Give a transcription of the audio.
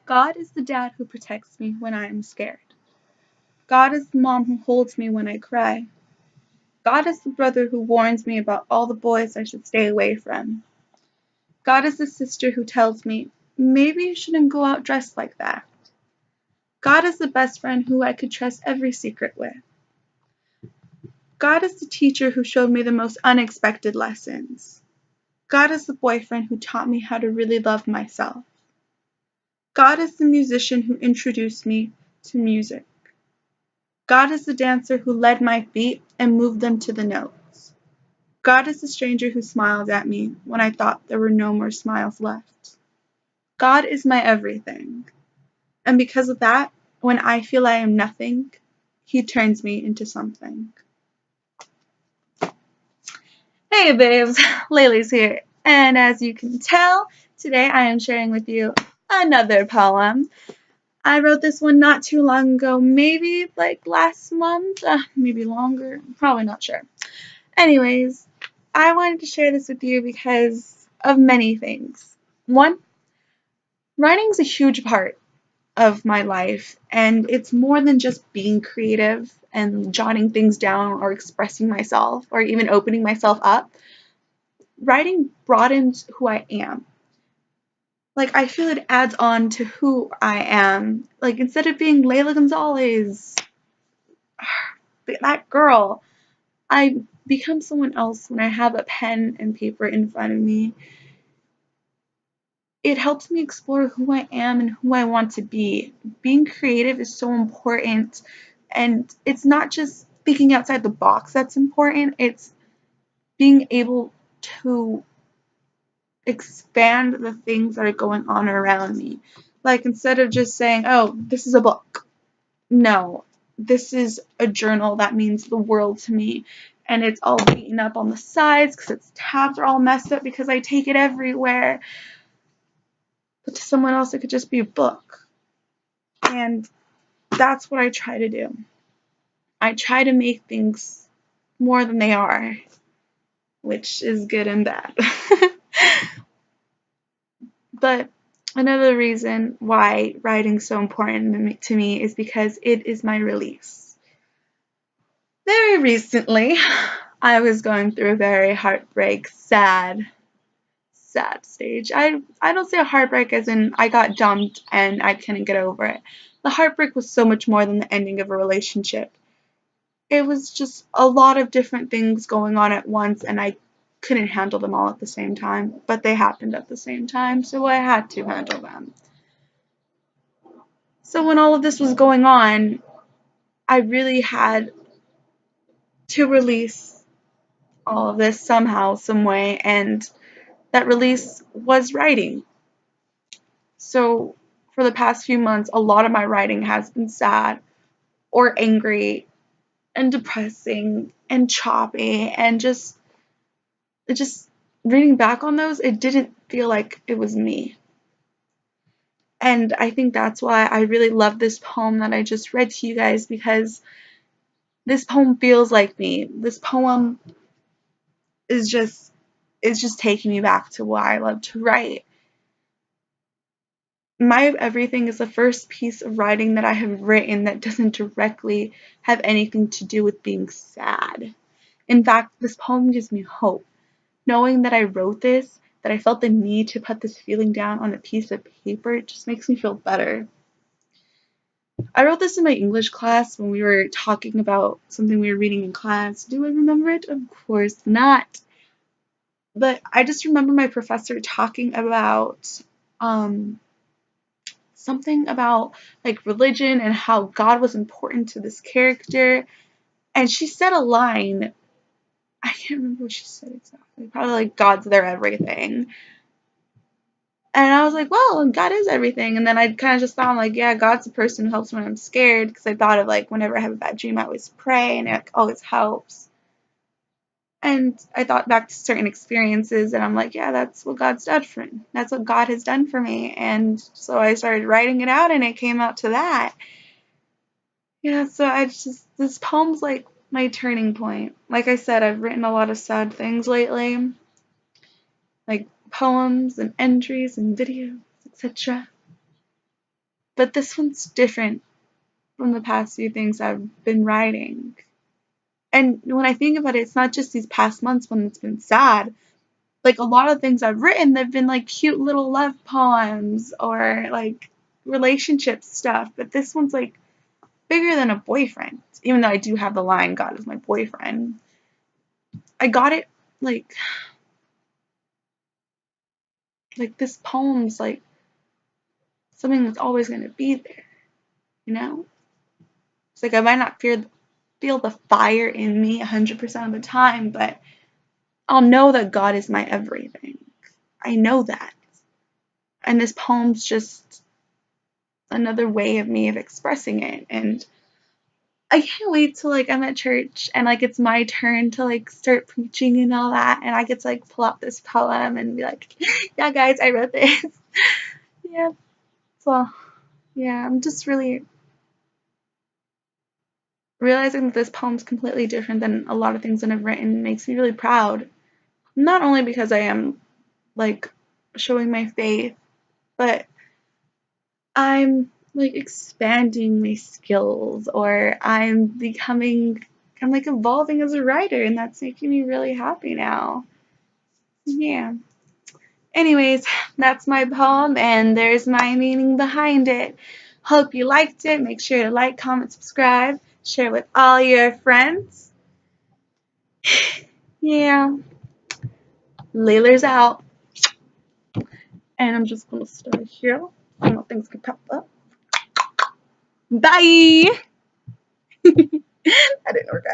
God is the dad who protects me when I am scared. God is the mom who holds me when I cry. God is the brother who warns me about all the boys I should stay away from. God is the sister who tells me, maybe you shouldn't go out dressed like that. God is the best friend who I could trust every secret with. God is the teacher who showed me the most unexpected lessons. God is the boyfriend who taught me how to really love myself. God is the musician who introduced me to music. God is the dancer who led my feet and moved them to the notes. God is the stranger who smiled at me when I thought there were no more smiles left. God is my everything. And because of that, when I feel I am nothing, He turns me into something. Hey babes, Laylerzzz here. And as you can tell, today I am sharing with you another poem. I wrote this one not too long ago, maybe like last month, maybe longer, probably not sure. Anyways, I wanted to share this with you because of many things. One, writing is a huge part of my life, and it's more than just being creative and jotting things down or expressing myself or even opening myself up. Writing broadens who I am. Like, I feel it adds on to who I am. Like, instead of being Layla Gonzalez, that girl, I become someone else when I have a pen and paper in front of me. It helps me explore who I am and who I want to be. Being creative is so important, and it's not just thinking outside the box that's important, it's being able to expand the things that are going on around me. Like, instead of just saying, oh, this is a book. No, this is a journal that means the world to me. And it's all beaten up on the sides because its tabs are all messed up because I take it everywhere. But to someone else, it could just be a book. And that's what I try to do. I try to make things more than they are, which is good and bad. But another reason why writing's so important to me is because it is my release. Very recently, I was going through a very heartbreak, sad stage. I don't say a heartbreak as in I got dumped and I couldn't get over it. The heartbreak was so much more than the ending of a relationship. It was just a lot of different things going on at once, and I couldn't handle them all at the same time, but they happened at the same time, so I had to handle them. So when all of this was going on, I really had to release all of this somehow, some way, and that release was writing. So for the past few months, a lot of my writing has been sad or angry and depressing and choppy, and just reading back on those, it didn't feel like it was me. And I think that's why I really love this poem that I just read to you guys, because this poem feels like me. This poem is just taking me back to why I love to write. My Everything is the first piece of writing that I have written that doesn't directly have anything to do with being sad. In fact, this poem gives me hope. Knowing that I wrote this, that I felt the need to put this feeling down on a piece of paper, it just makes me feel better. I wrote this in my English class when we were talking about something we were reading in class. Do I remember it? Of course not. But I just remember my professor talking about something about like religion and how God was important to this character. And she said a line. I can't remember what she said exactly. Probably like God's their everything. And I was like, well, God is everything. And then I kind of just thought, like, yeah, God's the person who helps when I'm scared. Because I thought of, like, whenever I have a bad dream, I always pray, and it like, always helps. And I thought back to certain experiences, and I'm like, yeah, that's what God's done for me. That's what God has done for me. And so I started writing it out, and it came out to that. Yeah, so this poem's like my turning point. Like I said, I've written a lot of sad things lately, like poems and entries and videos, etc. But this one's different from the past few things I've been writing. And when I think about it, it's not just these past months when it's been sad. Like, a lot of things I've written, they've been like cute little love poems or like relationship stuff. But this one's like bigger than a boyfriend. Even though I do have the line, God is my boyfriend. I got it like this poem's like something that's always gonna be there, you know? It's like I might not feel the fire in me 100% of the time, but I'll know that God is my everything. I know that. And this poem's just another way of me of expressing it. And I can't wait till like I'm at church and like it's my turn to like start preaching and all that, and I get to like pull out this poem and be like, yeah guys, I wrote this. Yeah. So yeah, I'm just really realizing that this poem's completely different than a lot of things that I've written makes me really proud. Not only because I am like showing my faith, but I'm like expanding my skills, or I'm like evolving as a writer, and that's making me really happy now. Yeah. Anyways, that's my poem, and there's my meaning behind it. Hope you liked it. Make sure to like, comment, subscribe, share with all your friends. Yeah. Laylerzzz out. And I'm just gonna start here. I know things can pop up. Bye! That didn't work out.